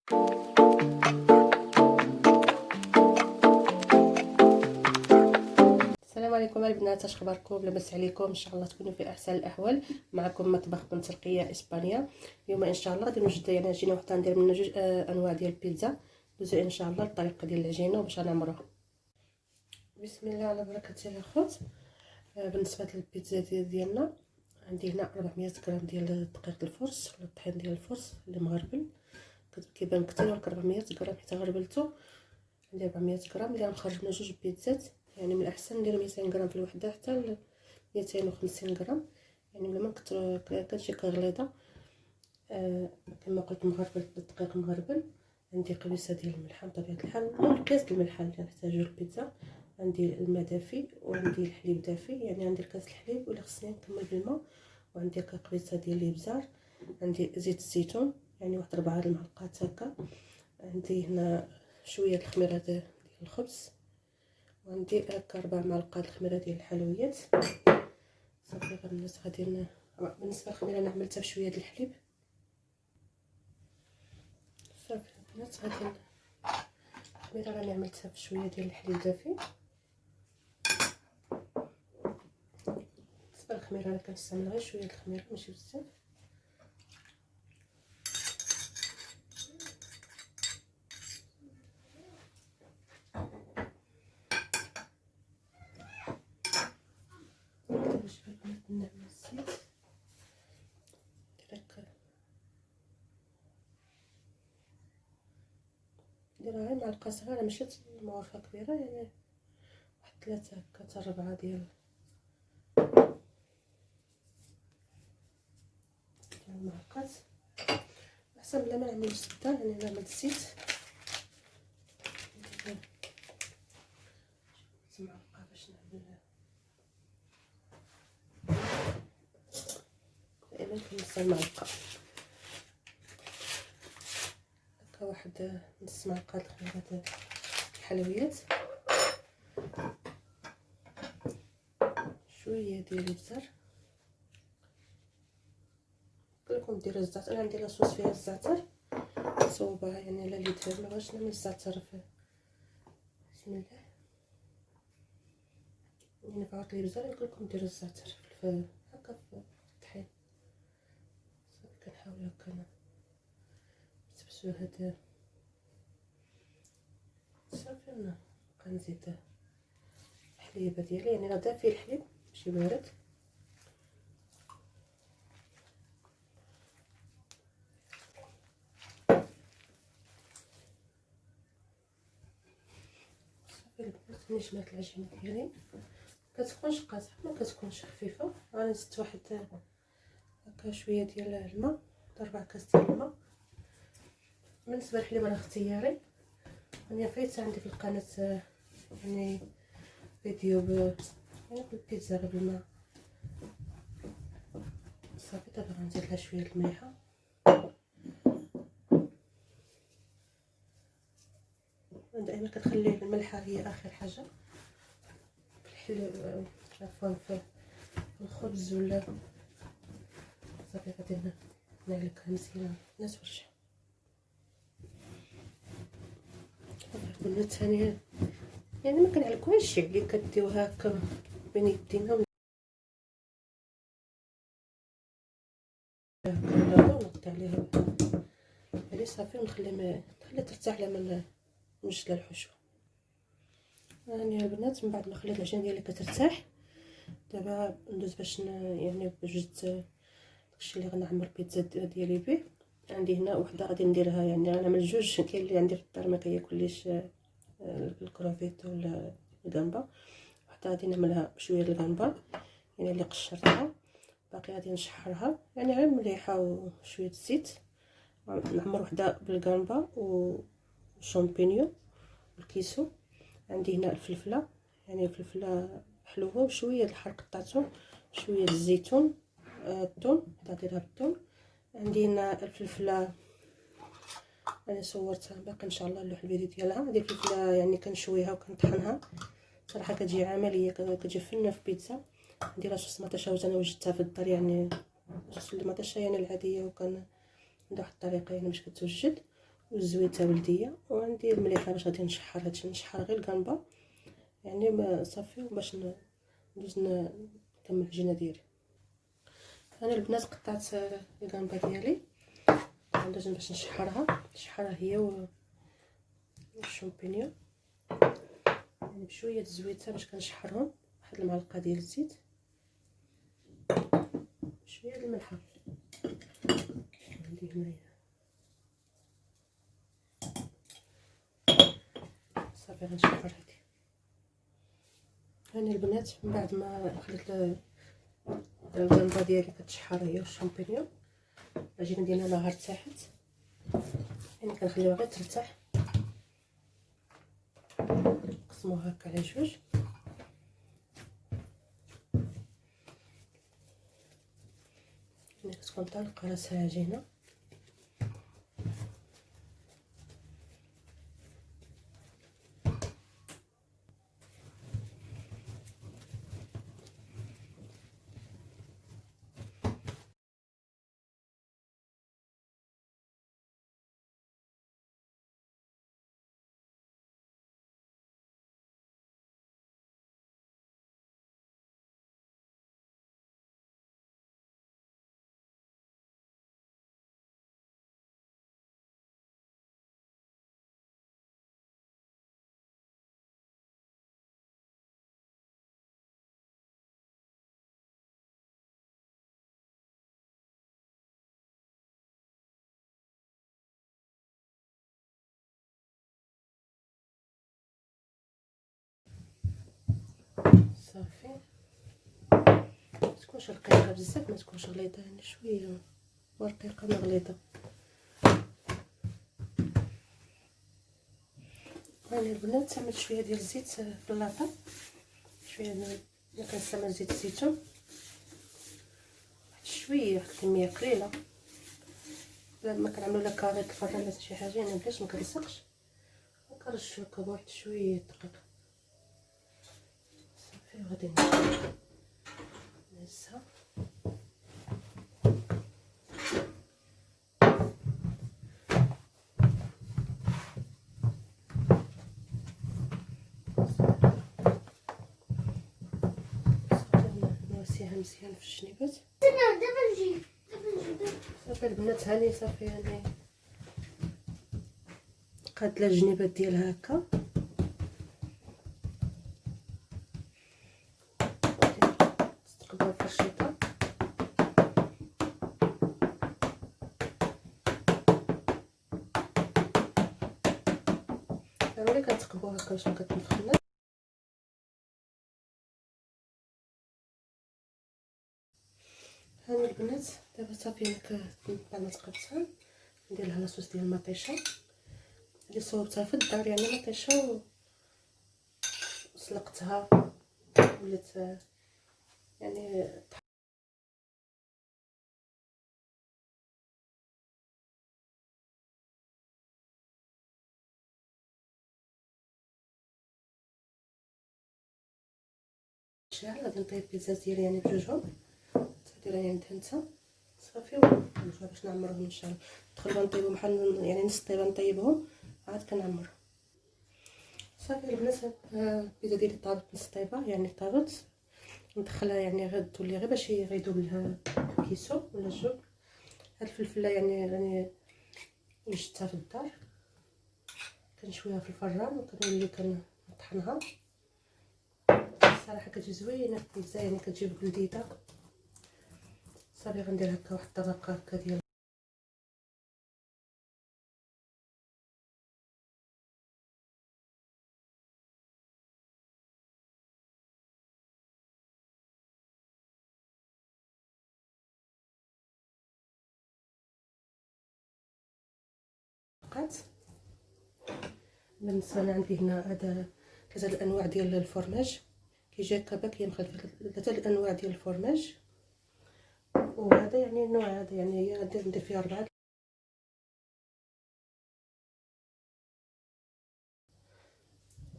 السلام عليكم البنات، اش اخباركم؟ لاباس عليكم؟ ان شاء الله تكونوا في احسن الاحوال. معكم مطبخ بنت رقيه اسبانيا. اليوم ان شاء الله غادي نوجد يعني عجينه وحده، ندير منها جوج انواع ديال البيتزا. دوزو ان شاء الله الطريقه ديال العجينه وباش غنعمروها. بسم الله على بركه الله الخوت. بالنسبه للبيتزا ديالنا عندي هنا 400 غرام ديال دقيق الفرص ولا الطحين ديال الفرص اللي مغربل. كيبان كثير ولكن 400 غرام حتى غربلته. عندي 400 غرام اللي غنخرج منها جوج بيتزات، يعني من الاحسن ندير 200 غرام في الوحده حتى 250 غرام، يعني بلا ما نكثر كتجي كغليظه. كما قلت مغربل الدقيق مغربل. عندي قبيصه ديال الملحه بطبيعه الحال، نص كاس ديال الملحه اللي غنحتاجو للبيتزا. عندي الماء دافي وعندي الحليب دافي، يعني عندي الكاس الحليب ولا خصني نكمل بالماء. وعندي قبيصه ديال الابزار. عندي زيت الزيتون يعني واحد 4 المعلقات هكا. عندي هنا شويه الخميره ديال الخبز، وعندي هكا 4 معلقات الخميره ديال الحلويات. صافي البنات غادي بالنسبه للخميره انا عملتها بشويه ديال الحليب. صافي البنات غادي الخميره راني عملتها بشويه ديال الحليب دافي. بالنسبه للخميره انا كنستعمل غير شويه الخميره ماشي بزاف. باش البنات نعمل الزيت نديرها غير معلقه صغيره ماشي معلقه كبيره، يعني واحد 3 هكا حتى 4 ديال المعلقات. احسن بلا ما نعمل زبده، يعني نعمل الزيت معلقه باش نعمل دائما كنص المعلقه هكا. واحد نص معلقه الخميره ديال الحلويات، شويه ديال الابزار. كلكم ديروا الزعتر، انا عندي لاصوص فيها الزعتر صوبها، يعني لا اللي دير ما بغاش نعمل الزعتر في بسم الله. يعني بغات الابزار كلكم ديروا الزعتر في هكا في الطحين. صافي كنحاول هكا نتبسو هاد صافي. انا كنزيد الحليبه ديالي، يعني راه دافي الحليب ماشي بارد. صافي البنات ملي جمعت العجينه ديالي كتكونش قاصحه ما كتكونش خفيفه. غادي نزيد واحد هكا شويه ديال الماء، 4 كاس ديال الماء. بالنسبه للحليب راه اختياري. انا فايته عندي في القناه يعني فيديو يعني بالبيتزا بالماء. صافي دابا غنزيد لها شويه المليحه. دائما كتخلي الملحه هي اخر حاجه في الحليب، عفوا في الخبز ولا. صافي غادي نعلقها مزيان نتورجها. البنات ثاني يعني ما كنعلقوهاش اللي كديوها هكا بين يدينا ونقطع عليها يعني صافي ونخليها ترتاح لما نوجد لها الحشوه. يعني البنات من بعد ما خليت العجينه ديالي كترتاح، دابا ندوز باش يعني وجدت داكشي اللي غنعمر البيتزا ديالي به. عندي هنا وحده غادي نديرها، يعني غنعمل جوج. كاين اللي عندي في الدار ما كياكليش الكروفيت ولا الغامبا. وحده غادي نعملها بشويه الغامبا يعني اللي قشرتها، باقي غادي نشحرها يعني غير مليحه وشويه الزيت. نعمر وحده بالغامبا وشامبينيون والكيسو. عندي هنا الفلفله، يعني فلفله حلوه وشويه الحر قطعته، شويه الزيتون، الثوم تعطيلها بالثوم. عندي هنا الفلفله انا صورتها باقي ان شاء الله نلوح الفيديو ديالها. هذه الفلفله يعني كنشويها وكنطحنها، صراحه كتجي عمليه كتجي فنه في بيتزا. عندي لاصوص مطاشه انا وجدتها في الدار، يعني لاصوص المطاشه يعني العاديه، وكان عندها واحد الطريقه يعني باش كتوجد. والزويته ولديه، وعندي المليحه باش غادي نشحر هادشي، نشحر غير الكنبه يعني ما صافي، باش ندوز نكمل العجينه ديالي. انا البنات قطعت الكنبه ديالي لازم باش نشحرها هي والشامبينيون، يعني بشويه الزويته باش كنشحرهم، واحد المعلقه ديال الزيت، شويه الملحه عندي هنايا صافي غنشحر هادي. هاني البنات من بعد ما خليت الكنبه ديالي كتشحر هي والشامبينيون، العجينه ديالنا راه ارتاحت، يعني كنخليوها غير ترتاح، نقسموها هكا على جوج، يعني كتكون طالقه راسها عجينه. صافي متكونش رقيقه بزاف، ما تكونش غليظه، يعني شويه رقيقه ما غليظه. هاني البنات عملت شويه ديال الزيت في اللاطه، شويه ما كنستعمل زيت الزيتون، واحد شويه، واحد الكميه قليله، لما كنعملو لا كاريط الفران ولا شي حاجه يعني باش ما كنلصقش، كنرشو هكا بواحد شويه دقيق صافي. وغادي نهزها نوسيها مزيان في الجنيبات. صافي البنات هاني صافي هاني قادله الجنيبات ديالها هكا، تقبلوا في الشيطه. ضروري كتقبوا هكا باش ما كتنفخناش. هاني البنات دابا صافي بعد ما تقبتها ندير لها لاصوص ديال المطيشه اللي صوبتها في الدار، يعني مطيشه وسلقتها ولات يعني شحال. غادي نطيب البيتزا ديالي يعني بجوجهم، دايره يعني دهنتها صافي، ونرجعو باش نعمرهم ان شاء الله. ندخلو نطيبو بحال يعني نص طيبه نطيبهم عاد كنعمرهم. صافي البنات البيتزا ديالي طابت نص طيبه، يعني طابت، ندخلها يعني غير تولي غير باش يغيدوب لها كيسو ولا جوج. هاد الفلفله يعني راني وجدتها في الدار، كنشويها في الفران وكنولي كنطحنها. الصراحه كتجي زوينه البيتزا، يعني كتجي لذيذه. صافي غندير هكا واحد الطبقه هكا ديال البقات. بالنسبه انا عندي هنا هذا 3 الانواع ديال الفرماج، كيجي هكا باكيه مخلفه، 3 الانواع ديال الفرماج، وهذا يعني النوع هذا يعني هي ندير فيها 4.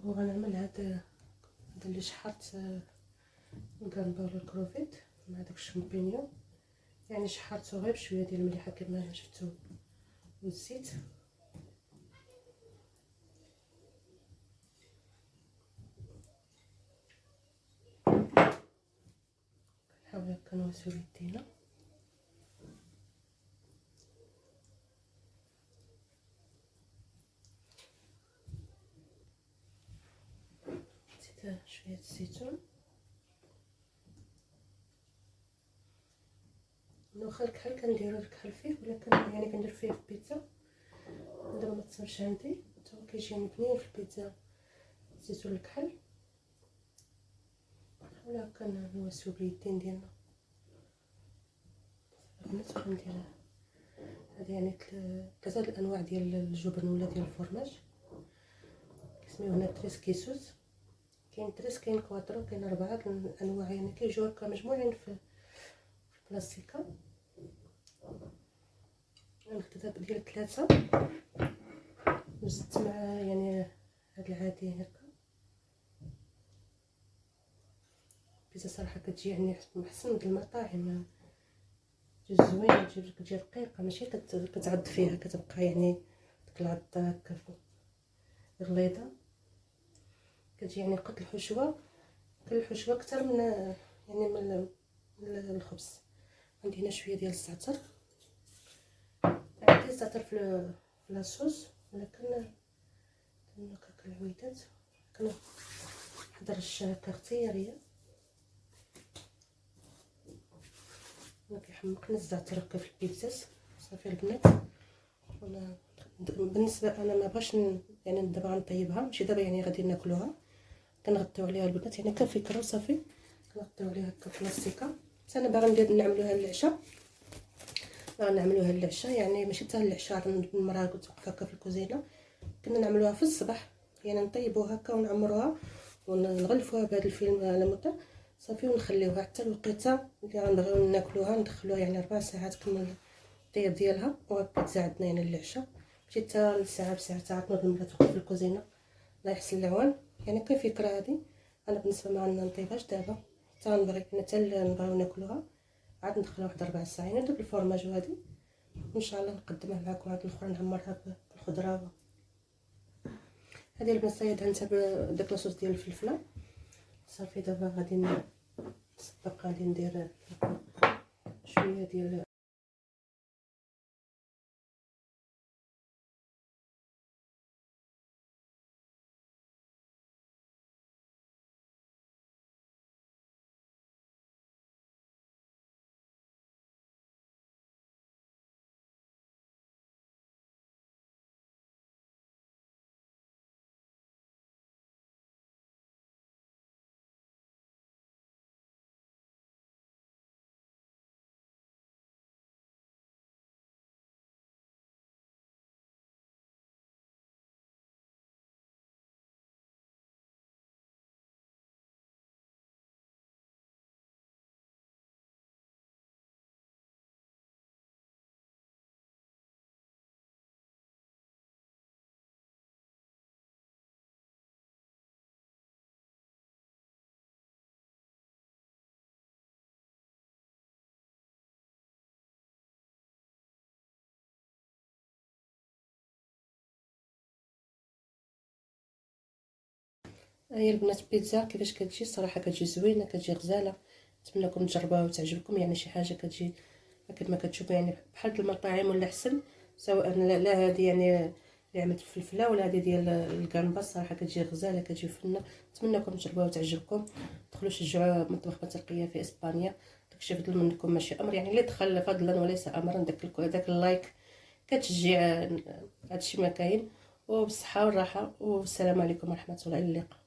وغنعمل هذا اللي شحرت الكانبا ولا الكروفيت مع داك الشامبينيون، يعني شحرته غير بشويه ديال المليحه كما شفتو والزيت. كنوسو يدينا. زيد شويه الزيتون. واخا الكحل كنديرو الكحل فيه، ولكن يعني كندير فيه في البيتزا. دابا ما تصيرش عندي، حتى هو كيجيني بنين في البيتزا زيتون الكحل. ولا كنوسو باليدين ديالنا. البنات غندير هذه يعني ثلاثه الانواع ديال الجبن ولا ديال الفرماج. كيسميوه هنا تريس كيسوس. كاين تريس، كاين كواترو، كاين 4 الانواع، يعني كيجيو هكا مجموعين في بلاستيكه. نكتب ديال 3 وزدت مع يعني هاد العادي هكا. البيتزا صراحه كتجي يعني محسن من المطاعم، تجي زوينه، كتجي رقيقه، ماشي كتعض فيها، كتبقى يعني ديك العضه هكا غليظه. كتجي يعني قد الحشوه، الحشوه اكثر من يعني من الخبز. عندي هنا شويه ديال الزعتر. عندي الزعتر في لاصوص، ولكن هكا العويدات كنحضر الشبكه اختياريه. انا كيحمقني الزعتر هكا في البيتزا. صافي البنات، وانا بالنسبه انا ما بغاش يعني دابا غنطيبها، ماشي دابا يعني غادي ناكلوها، كنغطيو عليها البنات يعني كفكره. صافي كنغطيو عليها هكا بلاستيكه. حتى انا باغا ندير نعملوها للعشاء، نعملوها للعشاء يعني ماشي حتى للعشاء. المراه كنت واقفه هكا في الكوزينه، كنا نعملوها في الصباح، يعني نطيبوها هكا ونعمروها ونغلفوها بهذا الفيلم على مده. صافي ونخليوها حتى الوقيته اللي غنبغيو ناكلوها، ندخلوها يعني 4 ساعات كمل الطياب ديالها. وهكا عندنا يعني للعشاء، ماشي حتى لساعه بساعه تنوض المراه توقف في الكوزينه. الله يحسن العوان. يعني كفكره هذه انا بالنسبه ما نطيبهاش دابا، حتى نبغي حتى نبغيو ناكلوها عاد ندخلها واحد 4 ساعات. يعني دوك الفرماج هذه ان شاء الله نقدمها معكم. عاد الاخرى نعمرها بالخضره. هذه البنصايد عندها بداك لاصوص ديال الفلفله. صافي دابا غادي نصبق، غادي ندير شويه ديال هي البنات بيتزا كيفاش كتجي. الصراحه كتجي زوينه، كتجي غزاله. نتمنىكم تجربوها وتعجبكم، يعني شي حاجه كتجي كما كتشوفوا يعني بحال المطاعم ولا احسن. سواء لا هذه يعني اللي عملت الفلفله ولا هذه ديال الكانبا، الصراحه كتجي غزاله، كتجي فنه. نتمنىكم تجربوها وتعجبكم. دخلوا شجعوا مطبخ بنترقيه في اسبانيا. داكشي فضل منكم، ماشي امر، يعني اللي دخل فضلا وليس امرا. داك اللايك كتشجيع هادشي ما كاين. وبالصحه والراحه، والسلام عليكم ورحمه الله. الى اللقاء.